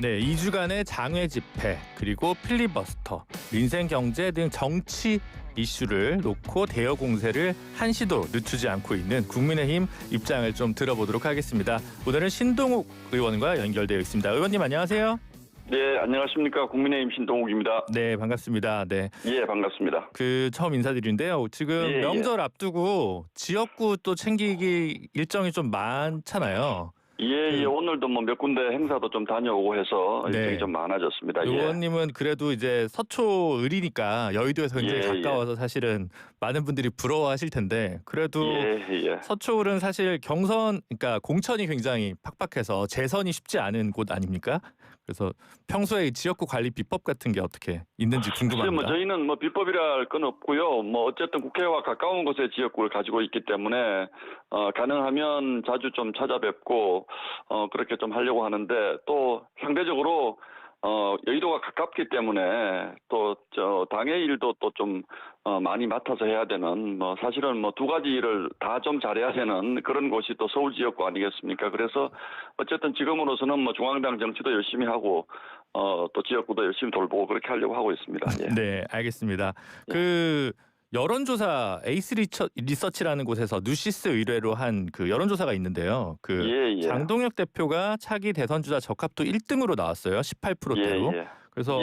네, 2주간의 장외 집회 그리고 필리버스터, 민생 경제 등 정치 이슈를 놓고 대여 공세를 한시도 늦추지 않고 있는 국민의힘 입장을 좀 들어보도록 하겠습니다. 오늘은 신동욱 의원과 연결되어 있습니다. 의원님 안녕하세요. 네, 안녕하십니까. 국민의힘 신동욱입니다. 네, 반갑습니다. 네, 예, 반갑습니다. 처음 인사드리는데요. 지금 예, 명절 앞두고 지역구 또 챙기기 일정이 좀 많잖아요. 예, 오늘도 뭐 몇 군데 행사도 좀 다녀오고 해서 일정이 좀 많아졌습니다. 의원님은 그래도 이제 서초을이니까 여의도에서 굉장히 가까워서 사실은 많은 분들이 부러워하실 텐데 그래도 서초을은 사실 경선, 그러니까 공천이 굉장히 팍팍해서 재선이 쉽지 않은 곳 아닙니까? 그래서 평소에 지역구 관리 비법 같은 게 어떻게 있는지 궁금합니다. 뭐 저희는 뭐 비법이라 할 건 없고요. 뭐 어쨌든 국회와 가까운 곳에 지역구를 가지고 있기 때문에 가능하면 자주 좀 찾아뵙고 그렇게 좀 하려고 하는데 또 상대적으로 여의도가 가깝기 때문에 또 당의 일도 또 좀 많이 맡아서 해야 되는 뭐 사실은 뭐 두 가지 일을 다 좀 잘해야 되는 그런 곳이 또 서울 지역구 아니겠습니까? 그래서 어쨌든 지금으로서는 뭐 중앙당 정치도 열심히 하고 또 지역구도 열심히 돌보고 그렇게 하려고 하고 있습니다. 예. 네, 알겠습니다. 여론조사 에이스 리서치라는 곳에서 누시스 의뢰로 한 그 여론조사가 있는데요. 장동혁 대표가 차기 대선 주자 적합도 1등으로 나왔어요. 18%대로. 그래서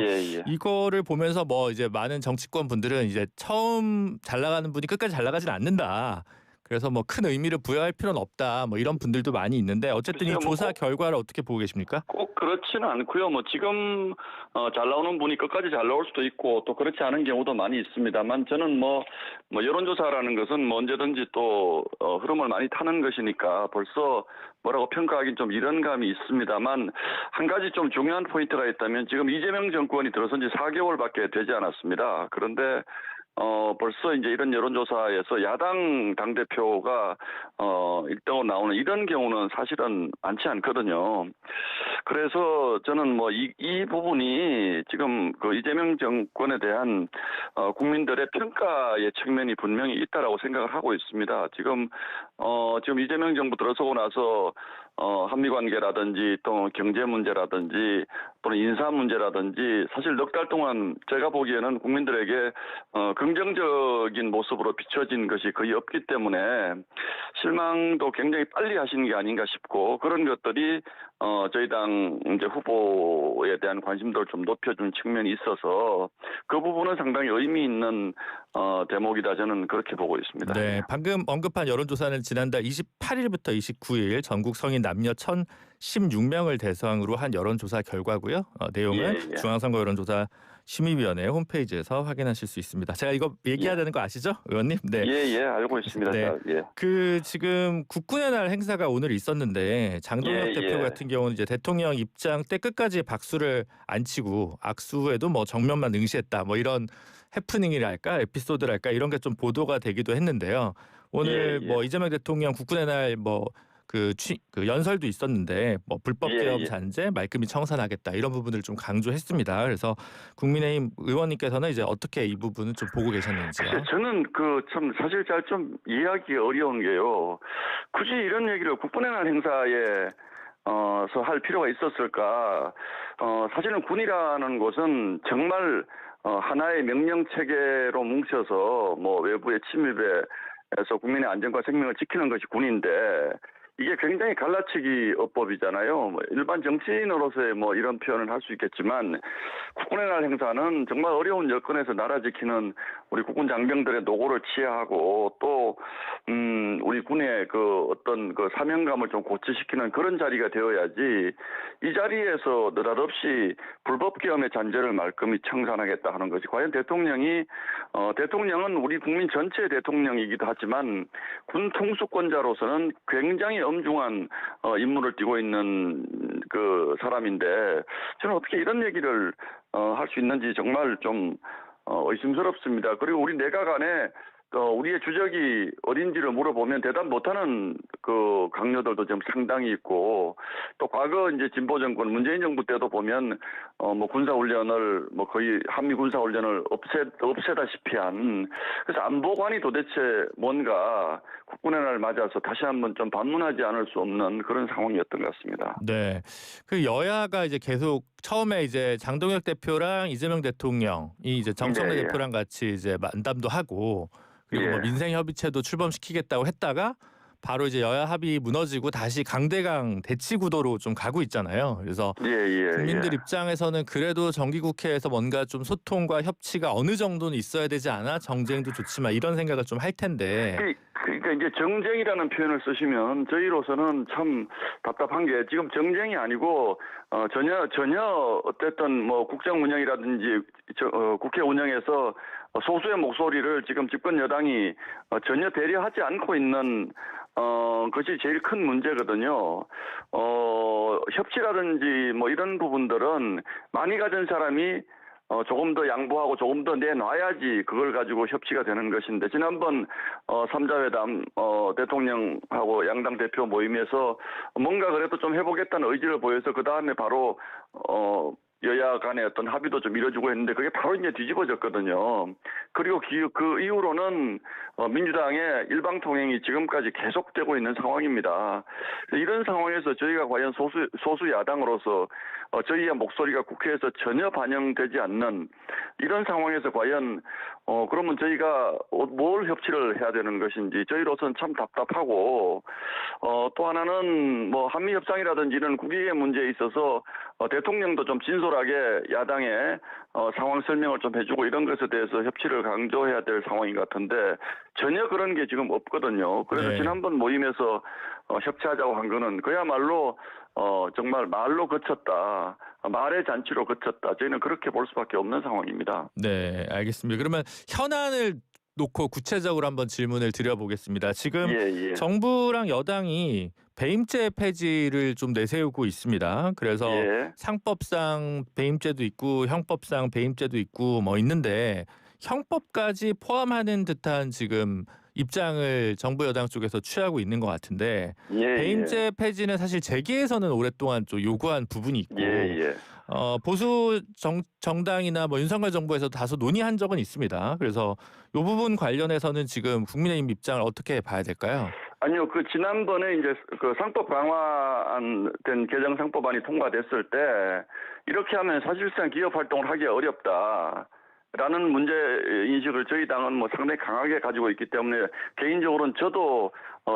이거를 보면서 뭐 이제 많은 정치권 분들은 이제 처음 잘 나가는 분이 끝까지 잘 나가진 않는다. 그래서 뭐 큰 의미를 부여할 필요는 없다. 뭐 이런 분들도 많이 있는데 어쨌든 이 조사 결과를 어떻게 보고 계십니까? 꼭 그렇지는 않고요. 뭐 지금 잘 나오는 분이 끝까지 잘 나올 수도 있고 또 그렇지 않은 경우도 많이 있습니다만 저는 뭐 여론조사라는 것은 뭐 언제든지 또 흐름을 많이 타는 것이니까 벌써 뭐라고 평가하기는 좀 이런 감이 있습니다만 한 가지 좀 중요한 포인트가 있다면 지금 이재명 정권이 들어선 지 4개월밖에 되지 않았습니다. 그런데 벌써 이제 이런 여론조사에서 야당 당대표가 1등으로 나오는 이런 경우는 사실은 많지 않거든요. 그래서 저는 뭐 이 부분이 지금 그 이재명 정권에 대한 국민들의 평가의 측면이 분명히 있다라고 생각을 하고 있습니다. 지금 이재명 정부 들어서고 나서 한미 관계라든지 또 경제 문제라든지 또는 인사 문제라든지 사실 넉 달 동안 제가 보기에는 국민들에게 긍정적인 모습으로 비춰진 것이 거의 없기 때문에 실망도 굉장히 빨리 하시는 게 아닌가 싶고 그런 것들이 저희 당 이제 후보에 대한 관심도를 좀 높여준 측면이 있어서 그 부분은 상당히 의미 있는 대목이다 저는 그렇게 보고 있습니다. 네, 방금 언급한 여론조사는 지난달 28일부터 29일 전국 성인 남녀 1,016명을 대상으로 한 여론조사 결과고요. 내용은 중앙선거 여론조사 심의위원회 홈페이지에서 확인하실 수 있습니다. 제가 이거 얘기해야 되는 거 아시죠, 의원님? 네. 알고 있습니다. 네. 지금 국군의 날 행사가 오늘 있었는데 장동혁 대표 같은 경우는 이제 대통령 입장 때 끝까지 박수를 안 치고 악수에도 뭐 정면만 응시했다. 뭐 이런 해프닝이랄까, 에피소드랄까 이런 게 좀 보도가 되기도 했는데요. 오늘 뭐 이재명 대통령 국군의 날 그 연설도 있었는데 뭐 불법 계엄 잔재, 말끔히 청산하겠다 이런 부분을 좀 강조했습니다. 그래서 국민의힘 의원님께서는 이제 어떻게 이 부분을 좀 보고 계셨는지요? 저는 참 사실 잘 좀 이해하기 어려운 게요. 굳이 이런 얘기를 국군의 날 행사에 할 필요가 있었을까? 사실은 군이라는 곳은 정말 하나의 명령 체계로 뭉쳐서 뭐 외부의 침입에서 국민의 안전과 생명을 지키는 것이 군인데 이게 굉장히 갈라치기 어법이잖아요. 뭐 일반 정치인으로서의 뭐 이런 표현을 할 수 있겠지만 국군의 날 행사는 정말 어려운 여건에서 나라 지키는 우리 국군 장병들의 노고를 치하하고 또 우리 군의 그 어떤 그 사명감을 좀 고취시키는 그런 자리가 되어야지 이 자리에서 느닷없이 불법 계엄의 잔재를 말끔히 청산하겠다 하는 것이 과연 대통령은 우리 국민 전체의 대통령이기도 하지만 군 통수권자로서는 굉장히 엄중한 임무를 띠고 있는 그 사람인데 저는 어떻게 이런 얘기를 할 수 있는지 정말 좀 의심스럽습니다. 그리고 우리 내각 안에 우리의 주적이 어딘지를 물어보면 대답 못하는 그 강요들도 좀 상당히 있고, 또 과거 이제 진보 정권 문재인 정부 때도 보면 뭐 군사훈련을 뭐 거의 한미 군사훈련을 없애다시피 한, 그래서 안보관이 도대체 뭔가 국군의 날 맞아서 다시 한번 좀 반문하지 않을 수 없는 그런 상황이었던 것 같습니다. 네. 그 여야가 이제 계속 처음에 이제 장동혁 대표랑 이재명 대통령이 이제 정청래 예, 예. 대표랑 같이 이제 만담도 하고 그리고 뭐 예. 민생협의체도 출범시키겠다고 했다가 바로 이제 여야 합의 무너지고 다시 강대강 대치 구도로 좀 가고 있잖아요. 그래서 예, 예, 국민들 예. 입장에서는 그래도 정기국회에서 뭔가 좀 소통과 협치가 어느 정도는 있어야 되지 않아? 정쟁도 좋지만 이런 생각을 좀 할 텐데. 그러니까 이제 정쟁이라는 표현을 쓰시면 저희로서는 참 답답한 게, 지금 정쟁이 아니고 전혀 어쨌든 뭐 국정 운영이라든지 국회 운영에서 소수의 목소리를 지금 집권 여당이 전혀 배려하지 않고 있는 것이 제일 큰 문제거든요. 협치라든지 뭐 이런 부분들은 많이 가진 사람이 조금 더 양보하고 조금 더 내놔야지 그걸 가지고 협치가 되는 것인데, 지난번 3자회담 대통령하고 양당 대표 모임에서 뭔가 그래도 좀 해보겠다는 의지를 보여서 그 다음에 바로 여야 간의 어떤 합의도 좀 이뤄주고 했는데 그게 바로 이제 뒤집어졌거든요. 그리고 그 이후로는 민주당의 일방통행이 지금까지 계속되고 있는 상황입니다. 이런 상황에서 저희가 과연 소수 야당으로서 저희의 목소리가 국회에서 전혀 반영되지 않는 이런 상황에서 과연 그러면 저희가 뭘 협치를 해야 되는 것인지 저희로서는 참 답답하고, 또 하나는 뭐 한미 협상이라든지 이런 국익의 문제에 있어서 대통령도 좀 진솔하게 야당에 상황 설명을 좀 해주고 이런 것에 대해서 협치를 강조해야 될 상황인 것 같은데 전혀 그런 게 지금 없거든요. 그래서 네. 지난번 모임에서 협치하자고 한 거는 그야말로 정말 말로 그쳤다. 말의 잔치로 그쳤다. 저희는 그렇게 볼 수밖에 없는 상황입니다. 네, 알겠습니다. 그러면 현안을 놓고 구체적으로 한번 질문을 드려보겠습니다. 지금 예, 예. 정부랑 여당이 배임죄 폐지를 좀 내세우고 있습니다. 그래서 예. 상법상 배임죄도 있고 형법상 배임죄도 있고 뭐 있는데 형법까지 포함하는 듯한 지금 입장을 정부 여당 쪽에서 취하고 있는 것 같은데 예, 배임죄 폐지는 사실 재계에서는 오랫동안 좀 요구한 부분이 있고 예. 예. 보수 정당이나 뭐 윤석열 정부에서 다소 논의한 적은 있습니다. 그래서 이 부분 관련해서는 지금 국민의힘 입장을 어떻게 봐야 될까요? 아니요, 그 지난번에 이제 그 상법 강화안 된 개정 상법안이 통과됐을 때 이렇게 하면 사실상 기업 활동을 하기 어렵다. 라는 문제 인식을 저희 당은 뭐 상당히 강하게 가지고 있기 때문에 개인적으로는 저도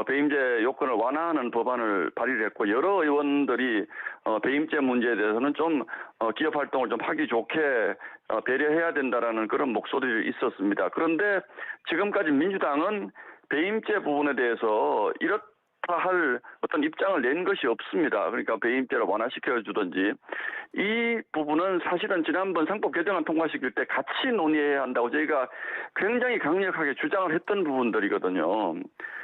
배임죄 요건을 완화하는 법안을 발의를 했고, 여러 의원들이 배임죄 문제에 대해서는 좀 기업 활동을 좀 하기 좋게 배려해야 된다라는 그런 목소리가 있었습니다. 그런데 지금까지 민주당은 배임죄 부분에 대해서 이렇다 할 어떤 입장을 낸 것이 없습니다. 그러니까 배임죄를 완화시켜 주든지, 이 부분은 사실은 지난번 상법 개정안 통과시킬 때 같이 논의해야 한다고 저희가 굉장히 강력하게 주장을 했던 부분들이거든요.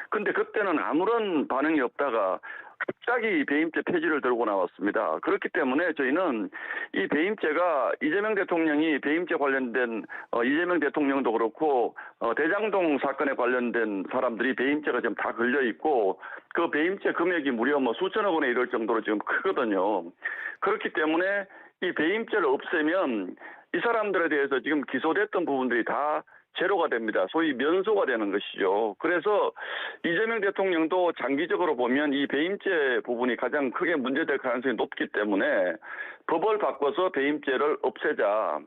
근데 그때는 아무런 반응이 없다가 갑자기 배임죄 폐지를 들고 나왔습니다. 그렇기 때문에 저희는 이 배임죄가 이재명 대통령이 배임죄 관련된 이재명 대통령도 그렇고 대장동 사건에 관련된 사람들이 배임죄가 지금 다 걸려 있고 그 배임죄 금액이 무려 뭐 수천억 원에 이를 정도로 지금 크거든요. 그렇기 때문에 이 배임죄를 없애면 이 사람들에 대해서 지금 기소됐던 부분들이 다 제로가 됩니다. 소위 면소가 되는 것이죠. 그래서 이재명 대통령도 장기적으로 보면 이 배임죄 부분이 가장 크게 문제될 가능성이 높기 때문에 법을 바꿔서 배임죄를 없애자.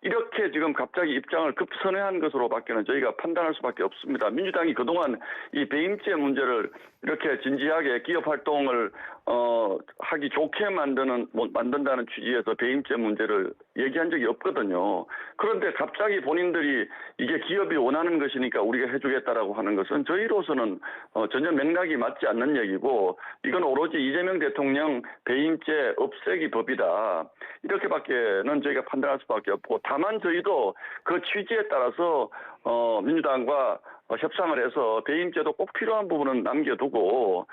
이렇게 지금 갑자기 입장을 급선회한 것으로밖에는 저희가 판단할 수밖에 없습니다. 민주당이 그동안 이 배임죄 문제를 이렇게 진지하게 기업 활동을 하기 좋게 만든다는 취지에서 배임죄 문제를 얘기한 적이 없거든요. 그런데 갑자기 본인들이 이게 기업이 원하는 것이니까 우리가 해주겠다라고 하는 것은 저희로서는 전혀 맥락이 맞지 않는 얘기고, 이건 오로지 이재명 대통령 배임죄 없애기 법이다. 이렇게밖에는 저희가 판단할 수밖에 없고, 다만 저희도 그 취지에 따라서 민주당과 협상을 해서 배임죄도 꼭 필요한 부분은 남겨두고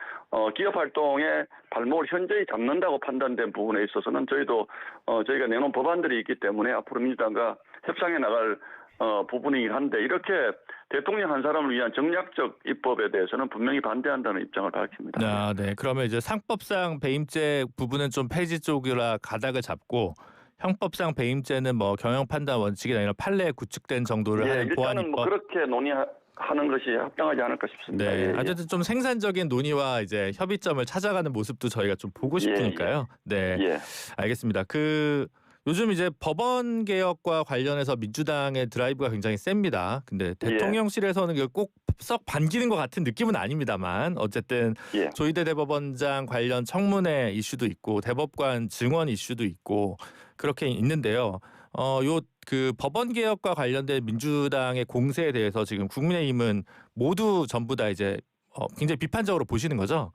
기업 활동에 발목을 현저히 잡는다고 판단된 부분에 있어서는 저희가 내놓은 법안들이 있기 때문에 앞으로 민주당과 협상해 나갈 부분이긴 한데 이렇게 대통령 한 사람을 위한 정략적 입법에 대해서는 분명히 반대한다는 입장을 밝힙니다. 아, 네. 그러면 이제 상법상 배임죄 부분은 좀 폐지 쪽이라 가닥을 잡고 형법상 배임죄는 뭐 경영 판단 원칙이나 이런 판례에 구축된 정도를 예, 하는 보완 일단은 뭐 입법. 그렇게 논의하는 것이 합당하지 않을까 싶습니다. 네. 예, 예. 어쨌든 좀 생산적인 논의와 이제 협의점을 찾아가는 모습도 저희가 좀 보고 싶으니까요. 네. 예. 알겠습니다. 요즘 이제 법원 개혁과 관련해서 민주당의 드라이브가 굉장히 셉니다. 근데 대통령실에서는 꼭 썩 반기는 것 같은 느낌은 아닙니다만 어쨌든 예. 조희대 대법원장 관련 청문회 이슈도 있고 대법관 증언 이슈도 있고 그렇게 있는데요. 법원 개혁과 관련된 민주당의 공세에 대해서 지금 국민의힘은 모두 전부 다 이제 굉장히 비판적으로 보시는 거죠?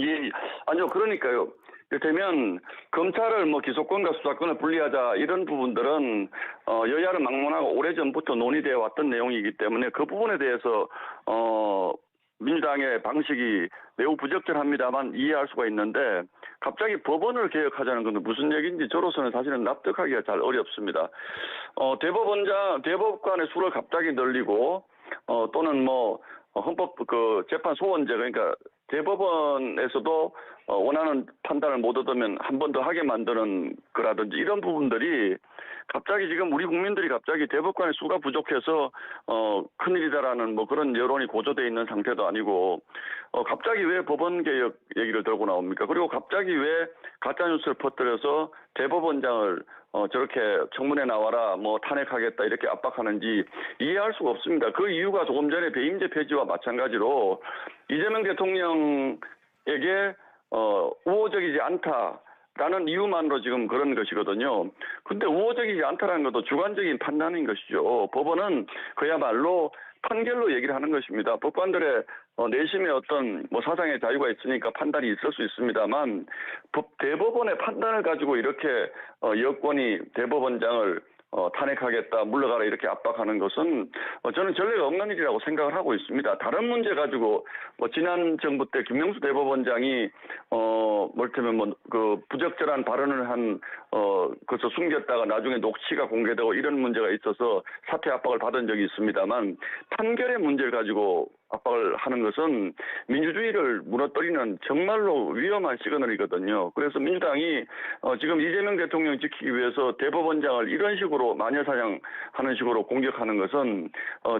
예, 아니요, 그러니까요. 이를테면 검찰을 뭐 기소권과 수사권을 분리하자 이런 부분들은 여야를 막론하고 오래전부터 논의되어 왔던 내용이기 때문에 그 부분에 대해서 민주당의 방식이 매우 부적절합니다만 이해할 수가 있는데 갑자기 법원을 개혁하자는 건 무슨 얘기인지 저로서는 사실은 납득하기가 잘 어렵습니다. 대법관의 수를 갑자기 늘리고 또는 뭐 헌법 재판 소원제 그러니까 대법원에서도 원하는 판단을 못 얻으면 한 번 더 하게 만드는 거라든지 이런 부분들이 갑자기 지금 우리 국민들이 갑자기 대법관의 수가 부족해서 큰일이다라는 뭐 그런 여론이 고조돼 있는 상태도 아니고 갑자기 왜 법원 개혁 얘기를 들고 나옵니까? 그리고 갑자기 왜 가짜 뉴스를 퍼뜨려서 대법원장을 저렇게 청문회 나와라 뭐 탄핵하겠다 이렇게 압박하는지 이해할 수가 없습니다. 그 이유가 조금 전에 배임죄 폐지와 마찬가지로 이재명 대통령에게 우호적이지 않다라는 이유만으로 지금 그런 것이거든요. 근데 우호적이지 않다라는 것도 주관적인 판단인 것이죠. 법원은 그야말로 판결로 얘기를 하는 것입니다. 법관들의 내심의 어떤 뭐 사상의 자유가 있으니까 판단이 있을 수 있습니다만 대법원의 판단을 가지고 이렇게 여권이 대법원장을 탄핵하겠다, 물러가라 이렇게 압박하는 것은 저는 전례가 없는 일이라고 생각을 하고 있습니다. 다른 문제 가지고 뭐 지난 정부 때 김명수 대법원장이 뭘테면 부적절한 발언을 한 그래서 숨겼다가 나중에 녹취가 공개되고 이런 문제가 있어서 사퇴 압박을 받은 적이 있습니다만 판결의 문제를 가지고 압박을 하는 것은 민주주의를 무너뜨리는 정말로 위험한 시그널이거든요. 그래서 민주당이 지금 이재명 대통령 지키기 위해서 대법원장을 이런 식으로 마녀사냥하는 식으로 공격하는 것은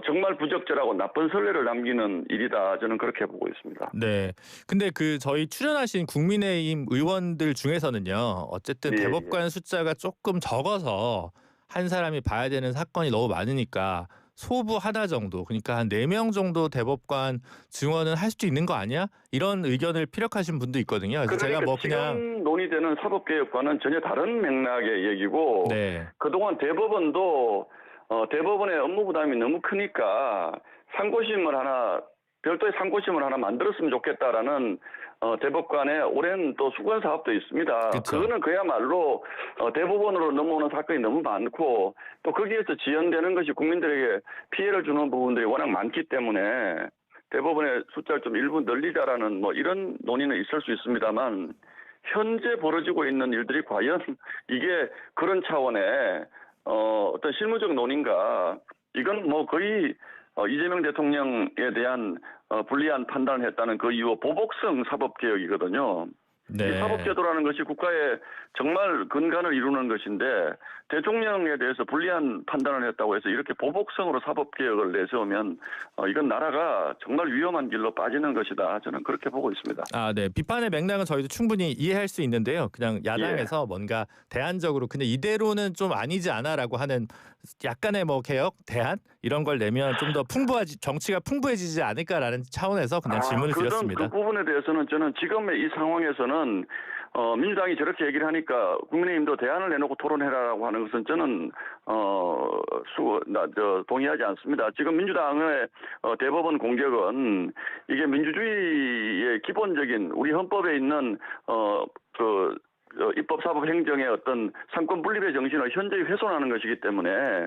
정말 부적절하고 나쁜 선례를 남기는 일이다. 저는 그렇게 보고 있습니다. 네. 근데 저희 출연하신 국민의힘 의원들 중에서는요. 어쨌든 예, 대법관 숫자가 조금 적어서 한 사람이 봐야 되는 사건이 너무 많으니까 소부 하나 정도, 그러니까 한 4명 정도 대법관 증언은 할 수도 있는 거 아니야? 이런 의견을 피력하신 분도 있거든요. 그래서 그러니까 제가 뭐 그냥 지금 논의되는 사법개혁과는 전혀 다른 맥락의 얘기고 네. 그동안 대법원도 대법원의 업무 부담이 너무 크니까 별도의 상고심을 하나 만들었으면 좋겠다라는 대법관의 오랜 또 수건 사업도 있습니다. 그쵸. 그거는 그야말로 대법원으로 넘어오는 사건이 너무 많고 또 거기에서 지연되는 것이 국민들에게 피해를 주는 부분들이 워낙 많기 때문에 대법원의 숫자를 좀 일부 늘리자라는 뭐 이런 논의는 있을 수 있습니다만 현재 벌어지고 있는 일들이 과연 이게 그런 차원의 어떤 실무적 논의인가 이건 뭐 거의 이재명 대통령에 대한 불리한 판단을 했다는 그 이후 보복성 사법개혁이거든요. 네. 이 사법제도라는 것이 국가의 정말 근간을 이루는 것인데 대통령에 대해서 불리한 판단을 했다고 해서 이렇게 보복성으로 사법개혁을 내세우면 이건 나라가 정말 위험한 길로 빠지는 것이다. 저는 그렇게 보고 있습니다. 아, 네. 비판의 맥락은 저희도 충분히 이해할 수 있는데요. 그냥 야당에서 뭔가 대안적으로 근데 이대로는 좀 아니지 않아라고 하는 약간의 뭐 개혁, 대안 이런 걸 내면 좀 더 정치가 풍부해지지 않을까라는 차원에서 그냥 질문을 드렸습니다. 그 부분에 대해서는 저는 지금의 이 상황에서는 민주당이 저렇게 얘기를 하니까 국민의힘도 대안을 내놓고 토론해라라고 하는 것은 저는 동의하지 않습니다. 지금 민주당의 대법원 공격은 이게 민주주의의 기본적인 우리 헌법에 있는 입법, 사법, 행정의 어떤 상권 분립의 정신을 현저히 훼손하는 것이기 때문에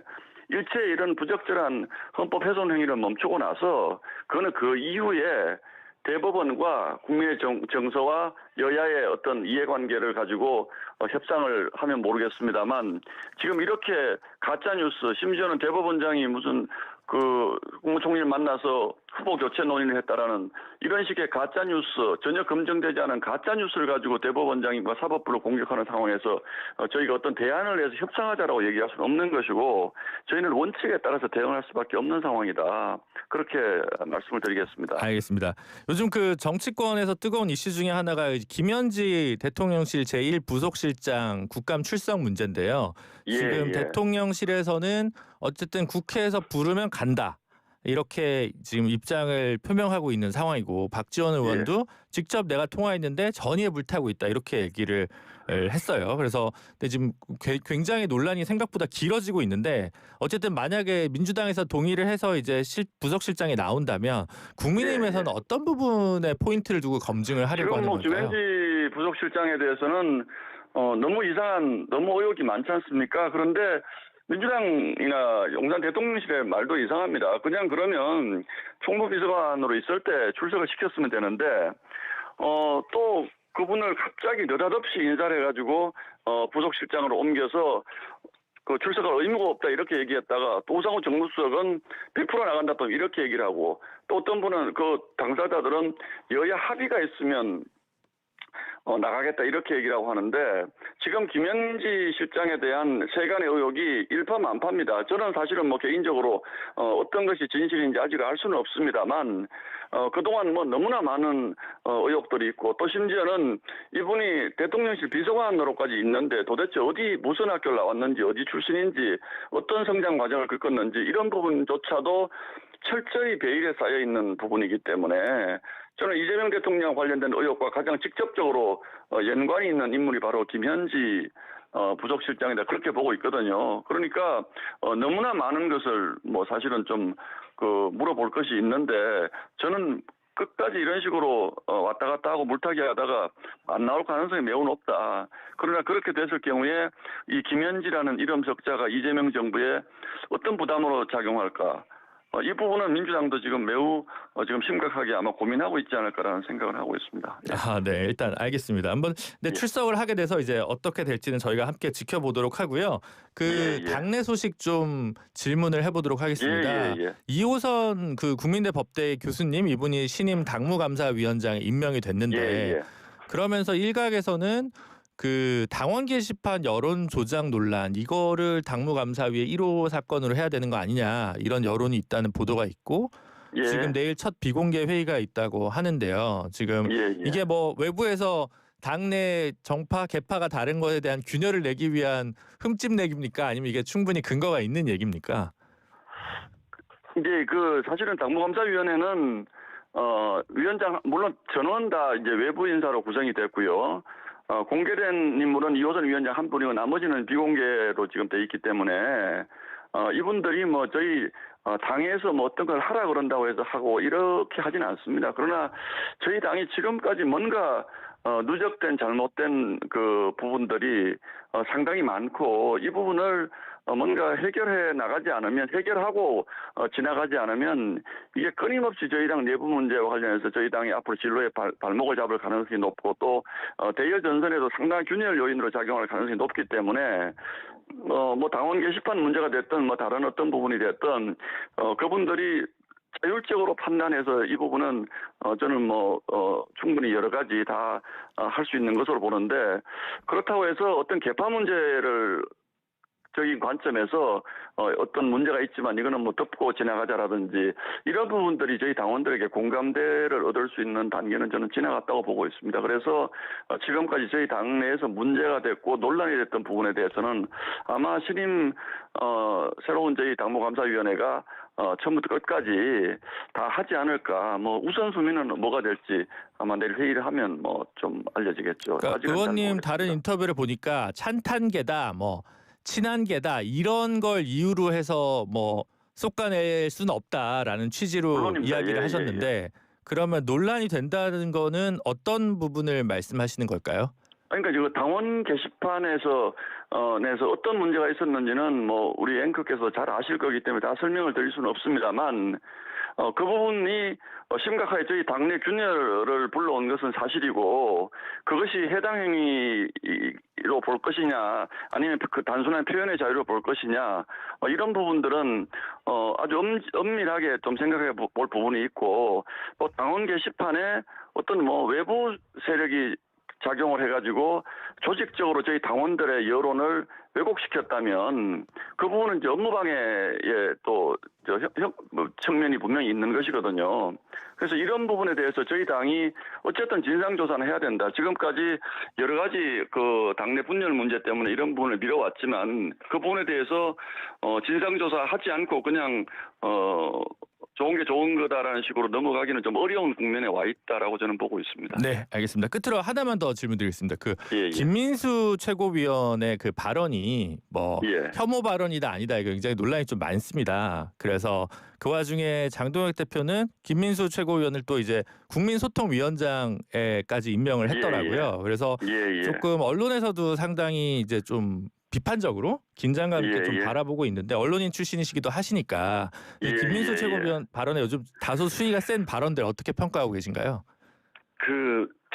일체 이런 부적절한 헌법 훼손 행위를 멈추고 나서 그거는 그 이후에 대법원과 국민의 정서와 여야의 어떤 이해관계를 가지고 협상을 하면 모르겠습니다만 지금 이렇게 가짜 뉴스 심지어는 대법원장이 무슨 그 국무총리를 만나서 후보 교체 논의를 했다라는 이런 식의 가짜 뉴스 전혀 검증되지 않은 가짜 뉴스를 가지고 대법원장과 사법부를 공격하는 상황에서 저희가 어떤 대안을 해서 협상하자라고 얘기할 수는 없는 것이고 저희는 원칙에 따라서 대응할 수밖에 없는 상황이다. 그렇게 말씀을 드리겠습니다. 알겠습니다. 요즘 그 정치권에서 뜨거운 이슈 중에 하나가 김현지 대통령실 제1부속실장 국감 출석 문제인데요. 지금 대통령실에서는 어쨌든 국회에서 부르면 간다. 이렇게 지금 입장을 표명하고 있는 상황이고 박지원 의원도 직접 내가 통화했는데 전의에 불타고 있다 이렇게 얘기를 했어요. 그래서 근데 지금 굉장히 논란이 생각보다 길어지고 있는데 어쨌든 만약에 민주당에서 동의를 해서 이제 부속실장이 나온다면 국민의힘에서는 어떤 부분에 포인트를 두고 검증을 하려고 하는 걸까요? 지금 김현지 부속실장에 대해서는 너무 의혹이 많지 않습니까? 그런데 민주당이나 용산 대통령실의 말도 이상합니다. 그냥 그러면 총무비서관으로 있을 때 출석을 시켰으면 되는데 또 그분을 갑자기 느닷없이 인사를 해가지고 부속실장으로 옮겨서 그 출석할 의무가 없다 이렇게 얘기했다가 또 우상호 정무수석은 100% 나간다 또 이렇게 얘기를 하고 또 어떤 분은 그 당사자들은 여야 합의가 있으면 나가겠다 이렇게 얘기라고 하는데 지금 김현지 실장에 대한 세간의 의혹이 일파만파입니다. 저는 사실은 뭐 개인적으로 어떤 것이 진실인지 아직 알 수는 없습니다만 그동안 뭐 너무나 많은 의혹들이 있고 또 심지어는 이분이 대통령실 비서관으로까지 있는데 도대체 어디 무슨 학교를 나왔는지 어디 출신인지 어떤 성장 과정을 겪었는지 이런 부분조차도 철저히 베일에 쌓여 있는 부분이기 때문에 저는 이재명 대통령 관련된 의혹과 가장 직접적으로 연관이 있는 인물이 바로 김현지 부속실장이다 그렇게 보고 있거든요. 그러니까 너무나 많은 것을 뭐 사실은 좀 물어볼 것이 있는데 저는 끝까지 이런 식으로 왔다 갔다 하고 물타기 하다가 안 나올 가능성이 매우 높다. 그러나 그렇게 됐을 경우에 이 김현지라는 이름 석자가 이재명 정부에 어떤 부담으로 작용할까? 이 부분은 민주당도 지금 매우 지금 심각하게 아마 고민하고 있지 않을까라는 생각을 하고 있습니다. 네, 일단 알겠습니다. 한번 출석을 하게 돼서 이제 어떻게 될지는 저희가 함께 지켜보도록 하고요. 당내 소식 좀 질문을 해보도록 하겠습니다. 이호선 그 국민대 법대 교수님 이분이 신임 당무감사위원장에 임명이 됐는데 그러면서 일각에서는 그 당원 게시판 여론 조작 논란 이거를 당무감사위의 1호 사건으로 해야 되는 거 아니냐 이런 여론이 있다는 보도가 있고 지금 내일 첫 비공개 회의가 있다고 하는데요. 지금 이게 뭐 외부에서 당내 정파 개파가 다른 것에 대한 균열을 내기 위한 흠집 내기입니까? 아니면 이게 충분히 근거가 있는 얘기입니까? 이제 사실은 당무감사위원회는 위원장 물론 전원 다 이제 외부 인사로 구성이 됐고요. 공개된 인물은 이호선 위원장 한 분이고 나머지는 비공개로 지금 돼 있기 때문에 이분들이 뭐 저희 당에서 뭐 어떤 걸 하라 그런다고 해서 하고 이렇게 하지는 않습니다. 그러나 저희 당이 지금까지 뭔가 누적된 잘못된 그 부분들이 상당히 많고 이 부분을 뭔가 해결해 나가지 않으면 해결하고 지나가지 않으면 이게 끊임없이 저희 당 내부 문제와 관련해서 저희 당이 앞으로 진로에 발목을 잡을 가능성이 높고 또 대여 전선에도 상당한 균열 요인으로 작용할 가능성이 높기 때문에 뭐 당원 게시판 문제가 됐든 뭐 다른 어떤 부분이 됐든 그분들이 자율적으로 판단해서 이 부분은 저는 뭐 충분히 여러 가지 다 할 수 있는 것으로 보는데 그렇다고 해서 어떤 개파 문제를 적인 관점에서 어떤 문제가 있지만 이거는 뭐 덮고 지나가자라든지 이런 부분들이 저희 당원들에게 공감대를 얻을 수 있는 단계는 저는 지나갔다고 보고 있습니다. 그래서 지금까지 저희 당내에서 문제가 됐고 논란이 됐던 부분에 대해서는 아마 신임 새로운 저희 당무감사위원회가 처음부터 끝까지 다 하지 않을까. 뭐 우선순위는 뭐가 될지 아마 내일 회의를 하면 뭐 좀 알려지겠죠. 그러니까 의원님 다른 인터뷰를 보니까 찬탄계다 뭐 친한계다 이런 걸 이유로 해서 뭐 솎아낼 수는 없다라는 취지로 물론입니다. 이야기를 하셨는데 그러면 논란이 된다는 거는 어떤 부분을 말씀하시는 걸까요? 그러니까 이거 당원 게시판에서 내서 어떤 문제가 있었는지는 뭐 우리 앵커께서 잘 아실 거기 때문에 다 설명을 드릴 수는 없습니다만 그 부분이 심각하게 저희 당내 균열을 불러온 것은 사실이고 그것이 해당 행위로 볼 것이냐 아니면 그 단순한 표현의 자유로 볼 것이냐 이런 부분들은 아주 엄밀하게 좀 생각해 볼 부분이 있고 또 당원 게시판에 어떤 뭐 외부 세력이 작용을 해가지고 조직적으로 저희 당원들의 여론을 왜곡시켰다면 그 부분은 이제 업무방해의 또 측면이 분명히 있는 것이거든요. 그래서 이런 부분에 대해서 저희 당이 어쨌든 진상조사는 해야 된다. 지금까지 여러 가지 그 당내 분열 문제 때문에 이런 부분을 미뤄왔지만 그 부분에 대해서 진상조사하지 않고 그냥 좋은 게 좋은 거다라는 식으로 넘어가기는 좀 어려운 국면에 와 있다라고 저는 보고 있습니다. 네, 알겠습니다. 끝으로 하나만 더 질문드리겠습니다. 그 예. 김민수 최고위원의 그 발언이 뭐 예. 혐오 발언이다 아니다 이거 굉장히 논란이 좀 많습니다. 그래서 그 와중에 장동혁 대표는 김민수 최고위원을 또 이제 국민소통위원장에까지 임명을 했더라고요. 그래서 조금 언론에서도 상당히 이제 좀 비판적으로 긴장감 있게 좀 바라보고 있는데 언론인 출신이시기도 하시니까 이 김민수 최고위원 발언에 요즘 다소 수위가 센 발언들 어떻게 평가하고 계신가요?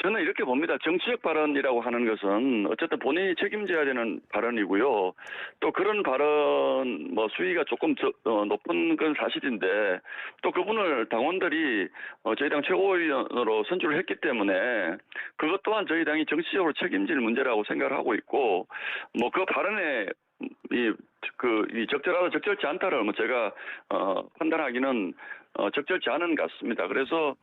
저는 이렇게 봅니다. 정치적 발언이라고 하는 것은 어쨌든 본인이 책임져야 되는 발언이고요. 또 그런 발언 수위가 조금 높은 건 사실인데 또 그분을 당원들이 저희 당 최고위원으로 선출을 했기 때문에 그것 또한 저희 당이 정치적으로 책임질 문제라고 생각을 하고 있고 그 발언에 이 적절하다 적절치 않다를 제가 판단하기는 적절치 않은 것 같습니다. 그래서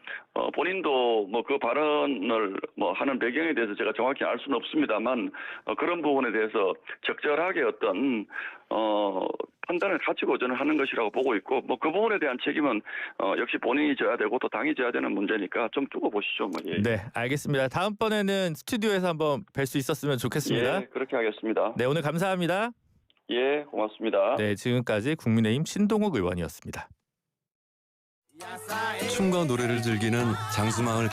본인도 그 발언을 하는 배경에 대해서 제가 정확히 알 수는 없습니다만 그런 부분에 대해서 적절하게 어떤 판단을 가지고 저는 하는 것이라고 보고 있고 그 부분에 대한 책임은 역시 본인이 져야 되고 또 당이 져야 되는 문제니까 좀 두고 보시죠. 네, 알겠습니다. 다음번에는 스튜디오에서 한번 뵐 수 있었으면 좋겠습니다. 예, 그렇게 하겠습니다. 네, 오늘 감사합니다. 예, 고맙습니다. 네, 지금까지 국민의힘 신동욱 의원이었습니다. 춤과 노래를 즐기는 장수마을